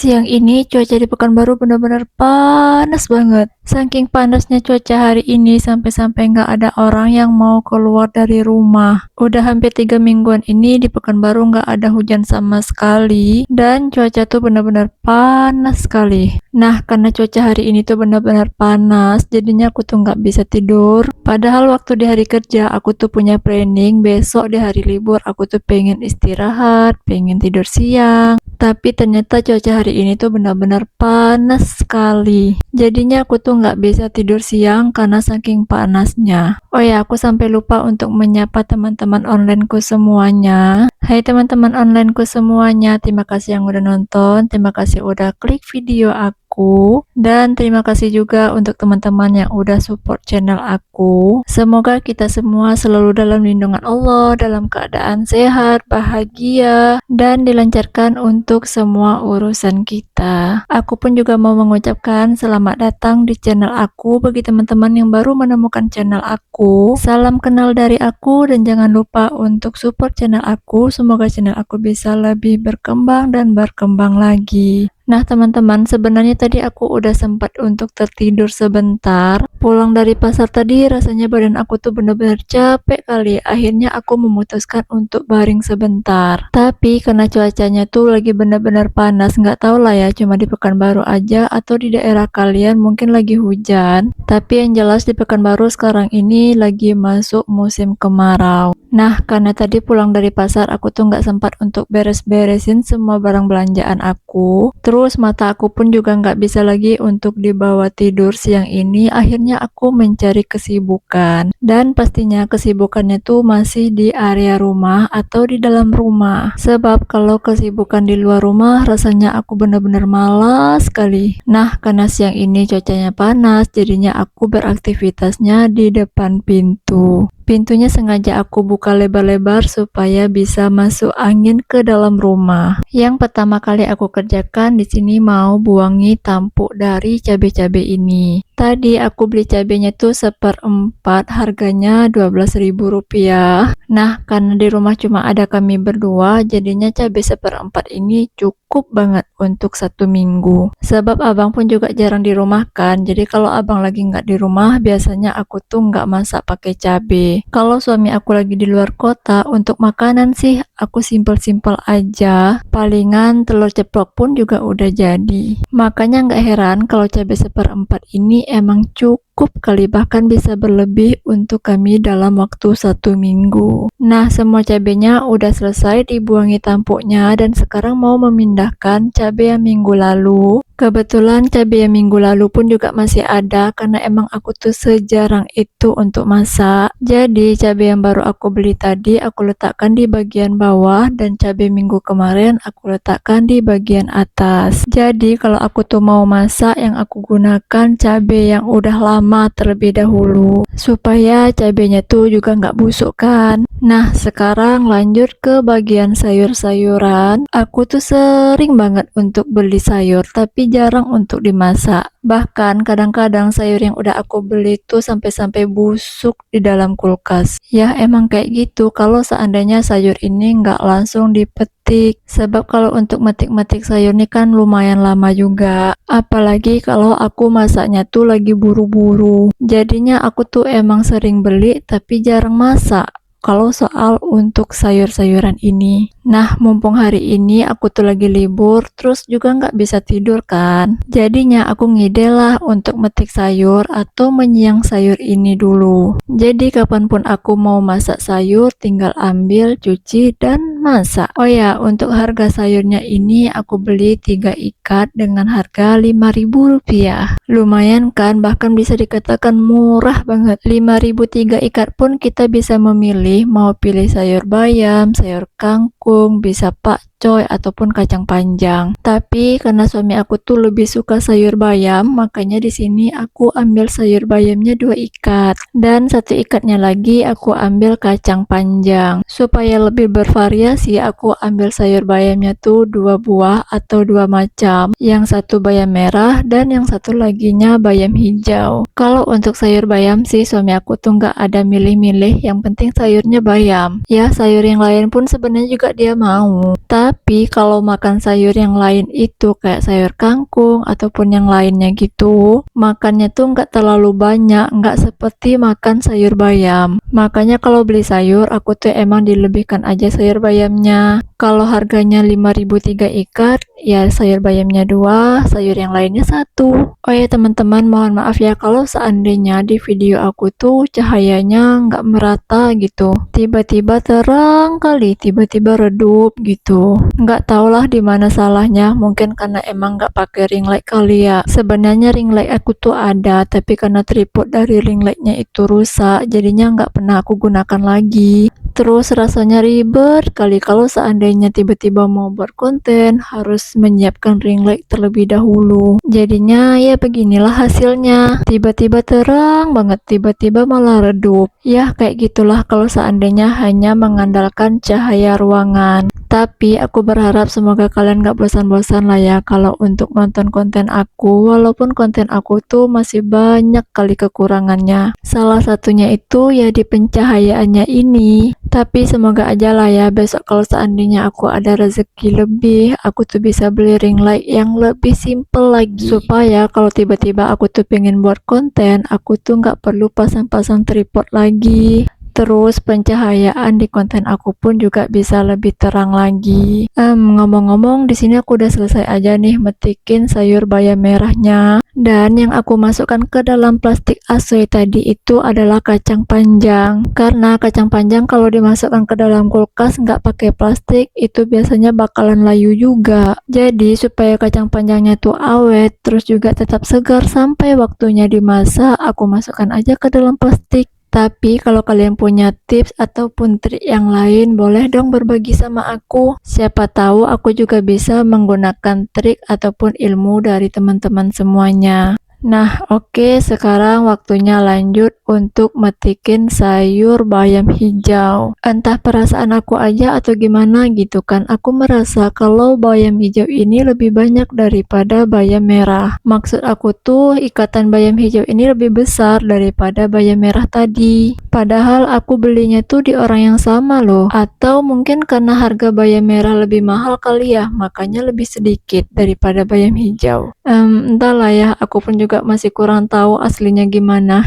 Siang ini cuaca di Pekanbaru benar-benar panas banget. Saking panasnya cuaca hari ini sampai-sampai nggak ada orang yang mau keluar dari rumah. Udah hampir 3 mingguan ini di Pekanbaru nggak ada hujan sama sekali dan cuaca tuh benar-benar panas sekali. Nah, karena cuaca hari ini tuh benar-benar panas, jadinya aku tuh nggak bisa tidur. Padahal waktu di hari kerja aku tuh punya planning besok di hari libur aku tuh pengen istirahat, pengen tidur siang. Tapi ternyata cuaca hari ini tuh benar-benar panas sekali. Jadinya aku tuh nggak bisa tidur siang karena saking panasnya. Oh ya, aku sampai lupa untuk menyapa teman-teman onlineku semuanya. Hai teman-teman onlineku semuanya, terima kasih yang udah nonton, terima kasih udah klik video aku, dan terima kasih juga untuk teman-teman yang udah support channel aku. Semoga kita semua selalu dalam lindungan Allah, dalam keadaan sehat, bahagia, dan dilancarkan untuk semua urusan kita. Aku pun juga mau mengucapkan selamat datang di channel aku bagi teman-teman yang baru menemukan channel aku. Salam kenal dari aku dan jangan lupa untuk support channel aku. Semoga channel aku bisa lebih berkembang dan berkembang lagi. Nah teman-teman, sebenarnya tadi aku udah sempat untuk tertidur sebentar. Pulang dari pasar tadi rasanya badan aku tuh bener-bener capek kali. Akhirnya aku memutuskan untuk baring sebentar. Tapi karena cuacanya tuh lagi bener-bener panas, nggak tahu lah ya, cuma di Pekanbaru aja atau di daerah kalian mungkin lagi hujan. Tapi yang jelas di Pekanbaru sekarang ini lagi masuk musim kemarau. Nah, karena tadi pulang dari pasar aku tuh nggak sempat untuk beres-beresin semua barang belanjaan aku. Terus mata aku pun juga nggak bisa lagi untuk dibawa tidur siang ini. Akhirnya aku mencari kesibukan. Dan pastinya kesibukannya tuh masih di area rumah atau di dalam rumah. Sebab kalau kesibukan di luar rumah rasanya aku benar-benar malas sekali. Nah, karena siang ini cuacanya panas, jadinya aku beraktivitasnya di depan pintu. Pintunya sengaja aku buka lebar-lebar supaya bisa masuk angin ke dalam rumah. Yang pertama kali aku kerjakan di sini mau buangi tampuk dari cabai-cabai ini. Tadi aku beli cabenya tuh seperempat, harganya Rp12.000. Nah, karena di rumah cuma ada kami berdua, jadinya cabai seperempat ini cukup banget untuk 1 minggu. Sebab abang pun juga jarang di rumah kan, jadi kalau abang lagi nggak di rumah, biasanya aku tuh nggak masak pakai cabai. Kalau suami aku lagi di luar kota, untuk makanan sih aku simpel-simpel aja. Palingan telur ceplok pun juga udah jadi. Makanya nggak heran kalau cabai seperempat ini emang cukup kali, bahkan bisa berlebih untuk kami dalam waktu 1 minggu. Nah, semua cabenya udah selesai dibuangi tampuknya dan sekarang mau memindahkan cabai yang minggu lalu. Kebetulan cabai yang minggu lalu pun juga masih ada karena emang aku tuh sejarang itu untuk masak. Jadi cabai yang baru aku beli tadi aku letakkan di bagian bawah dan cabai minggu kemarin aku letakkan di bagian atas. Jadi kalau aku tuh mau masak, yang aku gunakan cabai yang udah lama terlebih dahulu supaya cabainya tuh juga nggak busuk kan. Nah, sekarang lanjut ke bagian sayur-sayuran. Aku tuh sering banget untuk beli sayur, tapi jarang untuk dimasak. Bahkan kadang-kadang sayur yang udah aku beli tuh sampai-sampai busuk di dalam kulkas. Ya emang kayak gitu kalau seandainya sayur ini nggak langsung dipetik. Sebab kalau untuk metik-metik sayur ini kan lumayan lama juga. Apalagi kalau aku masaknya tuh lagi buru-buru. Jadinya aku tuh emang sering beli tapi jarang masak kalau soal untuk sayur-sayuran ini. Nah, mumpung hari ini aku tuh lagi libur, terus juga nggak bisa tidur kan. Jadinya aku ngide lah untuk metik sayur atau menyiang sayur ini dulu. Jadi kapanpun aku mau masak sayur, tinggal ambil, cuci, dan masak. Oh ya, untuk harga sayurnya ini aku beli 3 ikat dengan harga Rp5.000. Lumayan kan, bahkan bisa dikatakan murah banget. 5.000 3 ikat pun kita bisa memilih mau pilih sayur bayam, sayur kangkung, bisa pakcoy ataupun kacang panjang. Tapi karena suami aku tuh lebih suka sayur bayam, makanya di sini aku ambil sayur bayamnya 2 ikat dan 1 ikatnya lagi aku ambil kacang panjang. Supaya lebih bervariasi, aku ambil sayur bayamnya tuh 2 buah atau 2 macam. Yang satu bayam merah dan yang satu laginya bayam hijau. Kalau untuk sayur bayam sih suami aku tuh nggak ada milih-milih, yang penting sayurnya bayam. Ya, sayur yang lain pun sebenarnya juga dia mau. Tapi kalau makan sayur yang lain itu kayak sayur kangkung ataupun yang lainnya gitu, makannya tuh nggak terlalu banyak, nggak seperti makan sayur bayam. Makanya kalau beli sayur, aku tuh emang dilebihkan aja sayur bayamnya. Kalau harganya 5.000 3 ikat, ya sayur bayamnya 2, sayur yang lainnya 1. Oh ya teman-teman, mohon maaf ya kalau seandainya di video aku tuh cahayanya nggak merata gitu. Tiba-tiba terang kali, tiba-tiba redup gitu. Nggak tahulah di mana salahnya, mungkin karena emang nggak pakai ring light kali ya. Sebenarnya ring light aku tuh ada, tapi karena tripod dari ring lightnya itu rusak, jadinya nggak pernah aku gunakan lagi. Terus rasanya ribet kali kalau seandainya tiba-tiba mau buat konten, harus menyiapkan ring light terlebih dahulu. Jadinya ya beginilah hasilnya. Tiba-tiba terang banget, tiba-tiba malah redup. Ya kayak gitulah kalau seandainya hanya mengandalkan cahaya ruangan. Tapi aku berharap semoga kalian gak bosan-bosan lah ya kalau untuk nonton konten aku, walaupun konten aku tuh masih banyak kali kekurangannya. Salah satunya itu ya di pencahayaannya ini. Tapi semoga aja lah ya besok kalau seandainya aku ada rezeki lebih, aku tuh bisa beli ring light yang lebih simple lagi. Supaya kalau tiba-tiba aku tuh pengen buat konten, aku tuh nggak perlu pasang-pasang tripod lagi. Terus pencahayaan di konten aku pun juga bisa lebih terang lagi. Ngomong-ngomong, di sini aku udah selesai aja nih metikin sayur bayam merahnya. Dan yang aku masukkan ke dalam plastik asoy tadi itu adalah kacang panjang. Karena kacang panjang kalau dimasukkan ke dalam kulkas nggak pakai plastik, itu biasanya bakalan layu juga. Jadi supaya kacang panjangnya tuh awet, terus juga tetap segar sampai waktunya dimasak, aku masukkan aja ke dalam plastik. Tapi kalau kalian punya tips ataupun trik yang lain, boleh dong berbagi sama aku. Siapa tahu aku juga bisa menggunakan trik ataupun ilmu dari teman-teman semuanya. Nah, oke, sekarang waktunya lanjut untuk metikin sayur bayam hijau. Entah perasaan aku aja atau gimana gitu kan, aku merasa kalau bayam hijau ini lebih banyak daripada bayam merah. Maksud aku tuh ikatan bayam hijau ini lebih besar daripada bayam merah tadi. Padahal aku belinya tuh di orang yang sama loh. Atau mungkin karena harga bayam merah lebih mahal kali ya, makanya lebih sedikit daripada bayam hijau. Entahlah ya, aku pun juga masih kurang tahu aslinya gimana.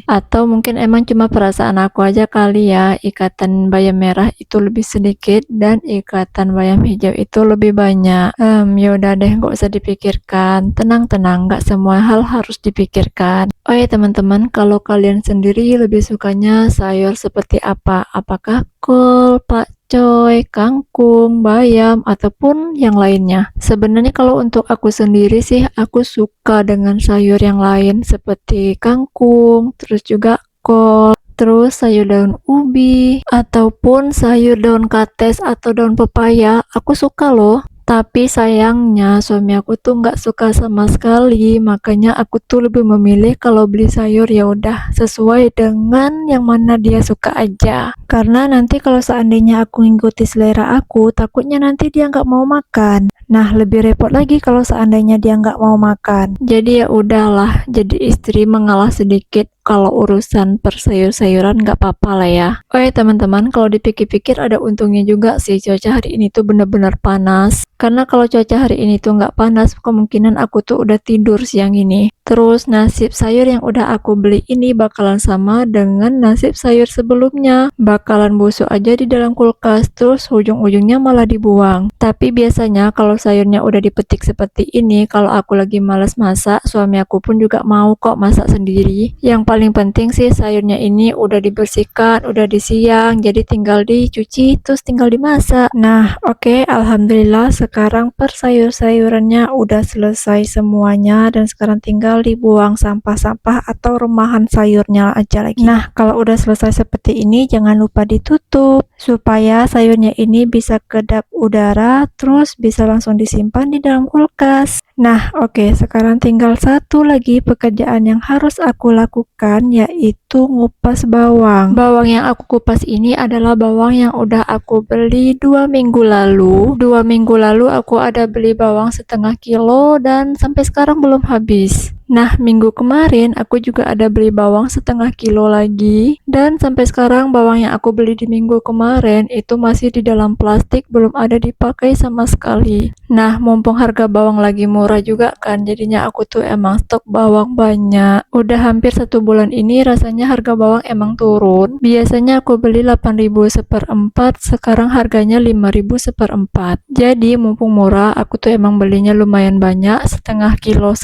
Atau mungkin emang cuma perasaan aku aja kali ya, ikatan bayam merah itu lebih sedikit dan ikatan bayam hijau itu lebih banyak. Yaudah deh, nggak usah dipikirkan. Tenang-tenang, nggak semua hal harus dipikirkan. Oh ya teman-teman, kalau kalian sendiri lebih sukanya sayur seperti apa? Apakah kol, pakcoy, kangkung, bayam, ataupun yang lainnya? Sebenarnya kalau untuk aku sendiri sih, aku suka dengan sayur yang lain seperti kangkung, terus juga kol, terus sayur daun ubi, ataupun sayur daun kates atau daun pepaya. Aku suka loh. Tapi sayangnya suami aku tuh nggak suka sama sekali, makanya aku tuh lebih memilih kalau beli sayur ya udah sesuai dengan yang mana dia suka aja. Karena nanti kalau seandainya aku ngikuti selera aku, takutnya nanti dia nggak mau makan. Nah, lebih repot lagi kalau seandainya dia nggak mau makan. Jadi ya udahlah, jadi istri mengalah sedikit. Kalau urusan persayur-sayuran nggak apa-apa lah ya. Oh ya teman-teman, kalau dipikir-pikir ada untungnya juga sih cuaca hari ini tuh bener-bener panas. Karena kalau cuaca hari ini tuh nggak panas, kemungkinan aku tuh udah tidur siang ini. Terus nasib sayur yang udah aku beli ini bakalan sama dengan nasib sayur sebelumnya. Bakalan busuk aja di dalam kulkas, terus ujung-ujungnya malah dibuang. Tapi biasanya kalau sayurnya udah dipetik seperti ini, kalau aku lagi malas masak, suami aku pun juga mau kok masak sendiri. Yang paling penting sih sayurnya ini udah dibersihkan, udah disiang, jadi tinggal dicuci, terus tinggal dimasak. Nah, oke, alhamdulillah sekarang sayurannya udah selesai semuanya dan sekarang tinggal dibuang sampah-sampah atau remahan sayurnya aja lagi. Nah, kalau udah selesai seperti ini jangan lupa ditutup supaya sayurnya ini bisa kedap udara terus bisa langsung disimpan di dalam kulkas. Nah, oke, sekarang tinggal satu lagi pekerjaan yang harus aku lakukan yaitu ngupas bawang. Bawang yang aku kupas ini adalah bawang yang udah aku beli 2 minggu lalu. 2 minggu lalu aku ada beli bawang setengah kilo dan sampai sekarang belum habis. Nah, minggu kemarin aku juga ada beli bawang setengah kilo lagi. Dan sampai sekarang bawang yang aku beli di minggu kemarin itu masih di dalam plastik, belum ada dipakai sama sekali. Nah, mumpung harga bawang lagi murah juga kan, jadinya aku tuh emang stok bawang banyak. Udah hampir 1 bulan ini rasanya harga bawang emang turun. Biasanya aku beli 8.000 seperempat, sekarang harganya 5.000 seperempat. Jadi mumpung murah, aku tuh emang belinya lumayan banyak, setengah kilo.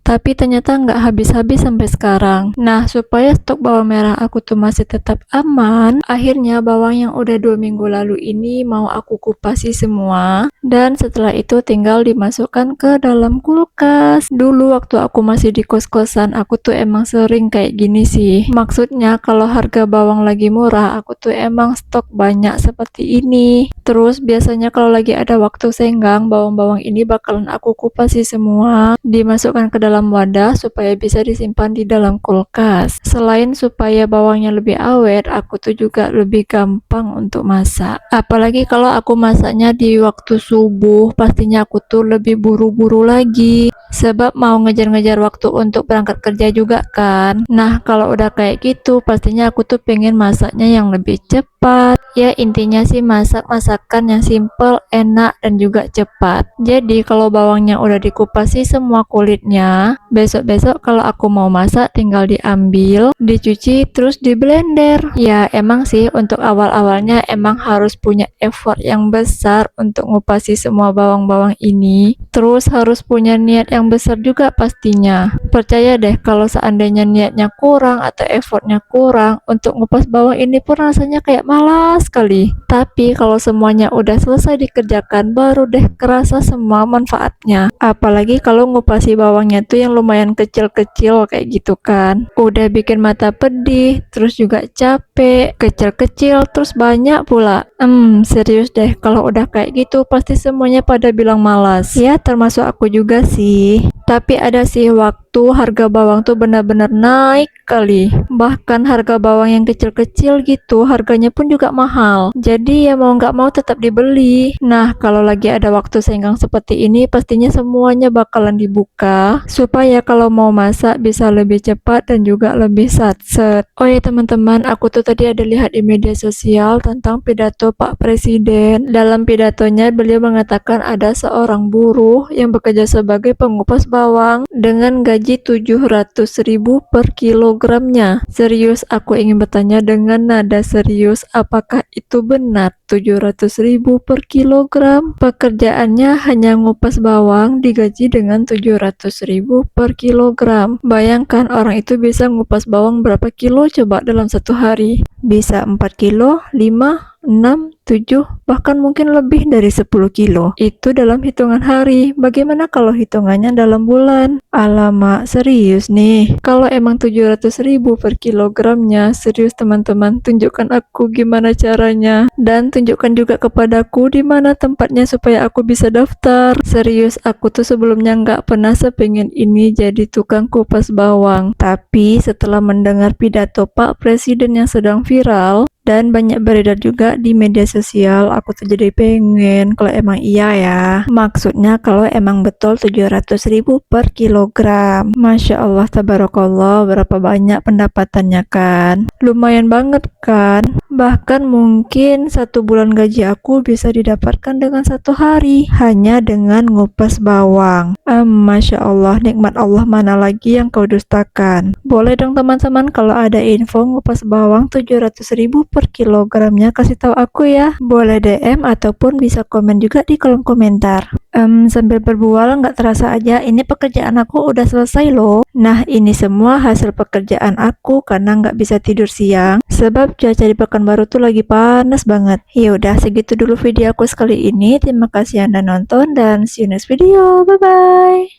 Tapi ternyata nggak habis-habis sampai sekarang. Nah, supaya stok bawang merah aku tuh masih tetap aman, akhirnya bawang yang udah 2 minggu lalu ini mau aku kupasi semua. Dan setelah itu tinggal dimasukkan ke dalam kulkas. Dulu waktu aku masih di kos-kosan, aku tuh emang sering kayak gini sih. Maksudnya kalau harga bawang lagi murah, aku tuh emang stok banyak seperti ini. Terus biasanya kalau lagi ada waktu senggang, bawang-bawang ini bakalan aku kupasi semua, dimasukkan ke dalam wadah supaya bisa disimpan di dalam kulkas. Selain supaya bawangnya lebih awet, aku tuh juga lebih gampang untuk masak. Apalagi kalau aku masaknya di waktu subuh, pastinya aku tuh lebih buru-buru lagi. Sebab mau ngejar-ngejar waktu untuk berangkat kerja juga kan. Nah, kalau udah kayak gitu, pastinya aku tuh pengen masaknya yang lebih cepat. Ya, intinya sih masak masakan yang simple, enak, dan juga cepat. Jadi, kalau bawangnya udah dikupasi semua kulitnya, besok-besok kalau aku mau masak tinggal diambil, dicuci, terus di blender. Ya, emang sih untuk awal-awalnya emang harus punya effort yang besar untuk ngupasi semua bawang-bawang ini. Terus harus punya niat yang besar juga pastinya. Percaya deh kalau seandainya niatnya kurang atau effortnya kurang, untuk ngupas bawang ini pun rasanya kayak malas sekali. Tapi kalau semuanya udah selesai dikerjakan, baru deh kerasa semua manfaatnya. Apalagi kalau ngupasi bawangnya tuh yang lumayan kecil-kecil kayak gitu kan. Udah bikin mata pedih, terus juga capek, kecil-kecil, terus banyak pula. Serius deh, kalau udah kayak gitu pasti semuanya pada bilang malas. Ya, termasuk aku juga sih. Tapi ada sih waktu harga bawang tuh benar-benar naik kali. Bahkan harga bawang yang kecil-kecil gitu, harganya pun juga mahal. Jadi ya mau nggak mau tetap dibeli. Nah, kalau lagi ada waktu senggang seperti ini, pastinya semuanya bakalan dibuka. Supaya kalau mau masak bisa lebih cepat dan juga lebih satset. Oh ya teman-teman, aku tuh tadi ada lihat di media sosial tentang pidato Pak Presiden. Dalam pidatonya beliau mengatakan ada seorang buruh yang bekerja sebagai pengupas bawang dengan gaji 700.000 per kilogramnya. Serius, aku ingin bertanya dengan nada serius, apakah itu benar 700.000 per kilogram? Pekerjaannya hanya ngupas bawang digaji dengan 700.000 per kilogram. Bayangkan orang itu bisa ngupas bawang berapa kilo coba dalam satu hari? Bisa 4 kilo, 5, 6, 7, bahkan mungkin lebih dari 10 kilo. Itu dalam hitungan hari. Bagaimana kalau hitungannya dalam bulan? Alamak, serius nih. Kalau emang 700.000 per kilogramnya, serius teman-teman, tunjukkan aku gimana caranya. Dan tunjukkan juga kepadaku di mana tempatnya supaya aku bisa daftar. Serius, aku tuh sebelumnya nggak pernah sepengin ini jadi tukang kupas bawang. Tapi setelah mendengar pidato Pak Presiden yang sedang viral, dan banyak beredar juga di media sosial, aku tuh jadi pengen kalau emang iya ya. Maksudnya kalau emang betul 700.000 per kilogram. Masya Allah, tabarakallah, berapa banyak pendapatannya kan? Lumayan banget kan? Bahkan mungkin 1 bulan gaji aku bisa didapatkan dengan 1 hari hanya dengan ngupas bawang. Masya Allah, nikmat Allah mana lagi yang kau dustakan. Boleh dong teman-teman kalau ada info ngupas bawang 700.000 per kilogramnya, kasih tahu aku ya. Boleh DM ataupun bisa komen juga di kolom komentar. Sambil berbual nggak terasa aja ini pekerjaan aku udah selesai loh. Nah, ini semua hasil pekerjaan aku karena nggak bisa tidur siang sebab cuaca di Pekanbaru tuh lagi panas banget. Ya udah, segitu dulu video aku sekali ini. Terima kasih Anda nonton dan see you next video. Bye bye.